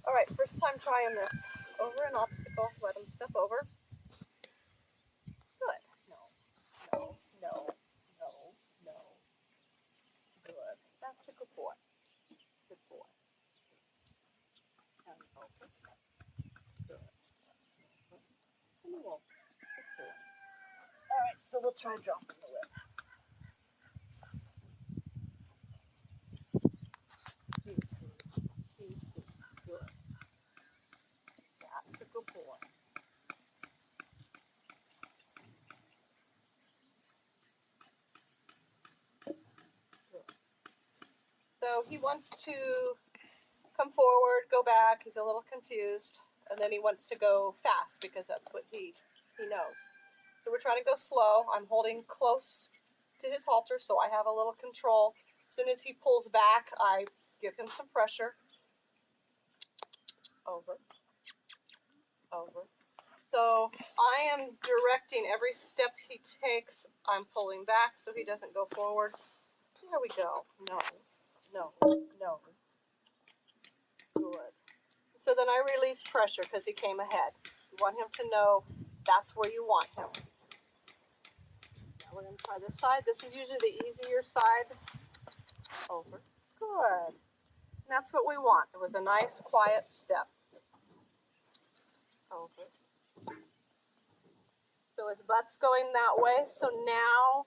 All right, first time trying this. Over an obstacle, let him step over. Good. No, no, no, no, no. Good. That's a good boy. Good boy. And over. Good. And you won't. Good boy. All right, so we'll try dropping the whip. Easy. Easy. Good. That's a good boy. So he wants to come forward, go back. He's a little confused. And then he wants to go fast because that's what he knows. So we're trying to go slow. I'm holding close to his halter so I have a little control. As soon as he pulls back, I give him some pressure. Over. Over. So I am directing every step he takes. I'm pulling back so he doesn't go forward. There we go. No. No, no. Good. So then I release pressure because he came ahead. You want him to know that's where you want him. Now we're going to try this side. This is usually the easier side. Over. Good. And that's what we want. It was a nice, quiet step. Over. So his butt's going that way. So now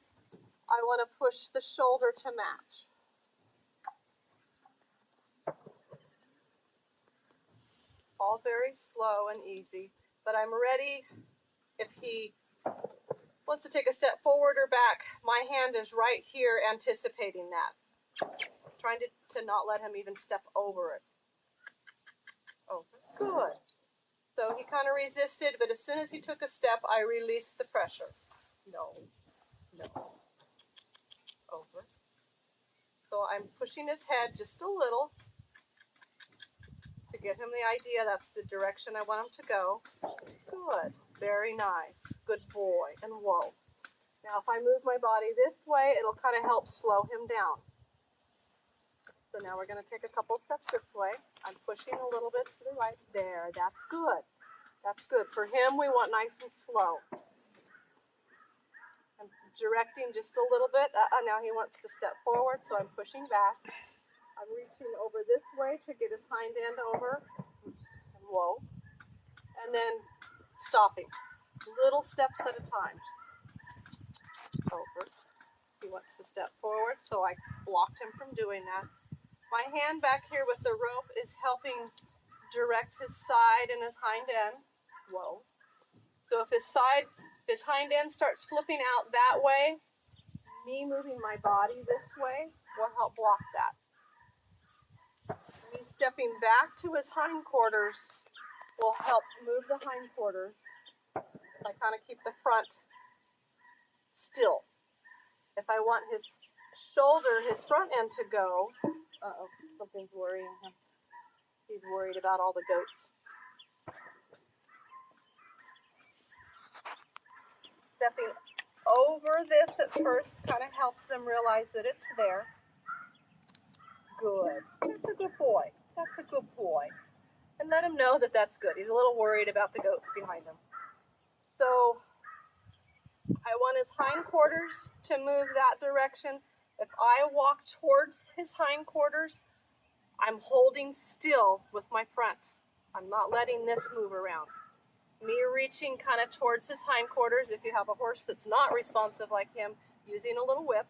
I want to push the shoulder to match. All very slow and easy, but I'm ready if he wants to take a step forward or back. My hand is right here anticipating that. Trying to not let him even step over it. Over. Good. So he kind of resisted, but as soon as he took a step, I released the pressure. No. No. Over. So I'm pushing his head just a little to get him the idea that's the direction I want him to go. Good. Very nice. Good boy. And whoa. Now if I move my body this way, it'll kind of help slow him down. So now we're going to take a couple steps this way. I'm pushing a little bit to the right. There. That's good. That's good. For him, we want nice and slow. I'm directing just a little bit. Now he wants to step forward, so I'm pushing back. I'm reaching over this way to get his hind end over. And whoa. And then stopping. Little steps at a time. Over. He wants to step forward, so I blocked him from doing that. My hand back here with the rope is helping direct his side and his hind end. Whoa. So if his hind end starts flipping out that way, me moving my body this way will help block that. Me stepping back to his hindquarters will help move the hindquarters. I kind of keep the front still. If I want his shoulder, his front end to go, something's worrying him. He's worried about all the goats. Stepping over this at first kind of helps them realize that it's there. Good. That's a good boy. That's a good boy. And let him know that that's good. He's a little worried about the goats behind him. So I want his hindquarters to move that direction. If I walk towards his hindquarters, I'm holding still with my front. I'm not letting this move around. Me reaching kind of towards his hindquarters. If you have a horse that's not responsive like him, using a little whip,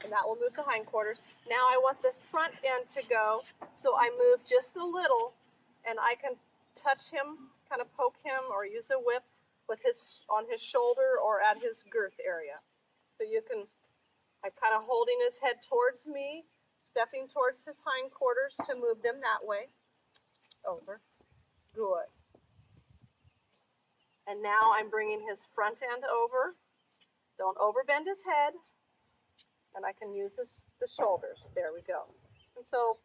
and that will move the hindquarters. Now I want the front end to go, so I move just a little, and I can touch him, kind of poke him, or use a whip with on his shoulder or at his girth area. So I'm kind of holding his head towards me, stepping towards his hindquarters to move them that way. Over. Good. And now I'm bringing his front end over. Don't overbend his head. And I can use the shoulders. There we go. And so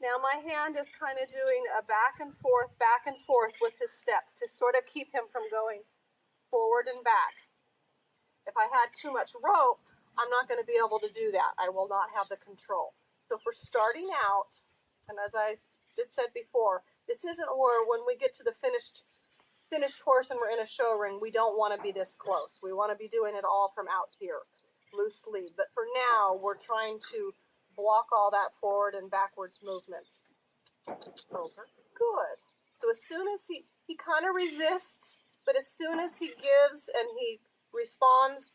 now my hand is kind of doing a back and forth with his step to sort of keep him from going forward and back. If I had too much rope, I'm not going to be able to do that. I will not have the control. So for starting out, and as I did said before, this isn't where when we get to the finished horse and we're in a show ring, we don't want to be this close. We want to be doing it all from out here, loose lead. But for now, we're trying to block all that forward and backwards movements. Over. Good. So as soon as he kind of resists, but as soon as he gives and he responds,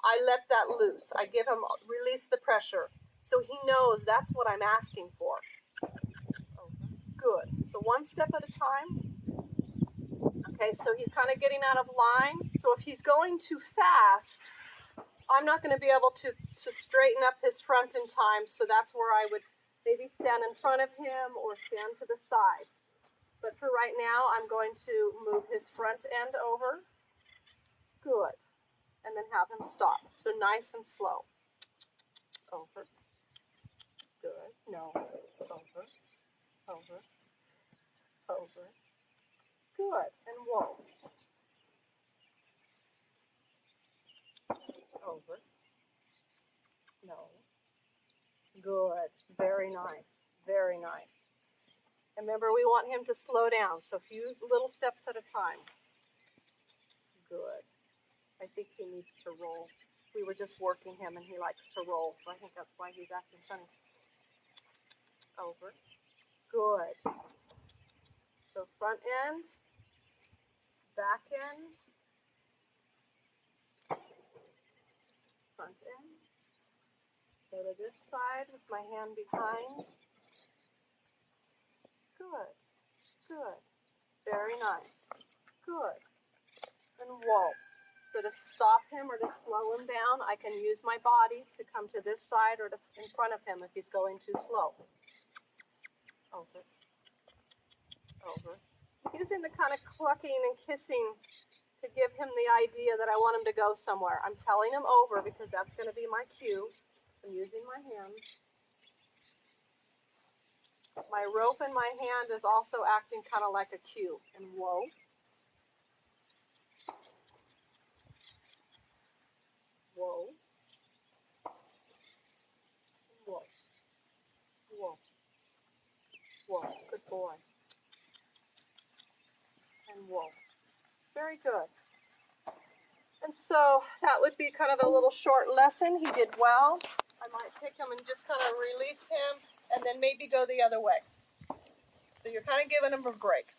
I let that loose. I give him, release the pressure. So he knows that's what I'm asking for. Okay. Good. So one step at a time. Okay, so he's kind of getting out of line. So if he's going too fast, I'm not going to be able to straighten up his front in time. So that's where I would maybe stand in front of him or stand to the side. But for right now, I'm going to move his front end over. Good. And then have him stop. So nice and slow. Over. Good. No. Over. Over. Over. Good. And whoa. Over. No. Good. Very nice. Very nice. And remember, we want him to slow down. So a few little steps at a time. Good. I think he needs to roll. We were just working him and he likes to roll, so I think that's why he's acting funny. Over. Good. So front end, back end, front end. Go to this side with my hand behind. Good. Good. Very nice. Good. And whoa. So to stop him or to slow him down, I can use my body to come to this side or to in front of him if he's going too slow. Over. Over. Using the kind of clucking and kissing to give him the idea that I want him to go somewhere. I'm telling him over because that's going to be my cue. I'm using my hand. My rope in my hand is also acting kind of like a cue. And whoa. Whoa. Whoa. Whoa. Whoa. Good boy. And whoa. Very good. And so that would be kind of a little short lesson. He did well. I might take him and just kind of release him and then maybe go the other way. So you're kind of giving him a break.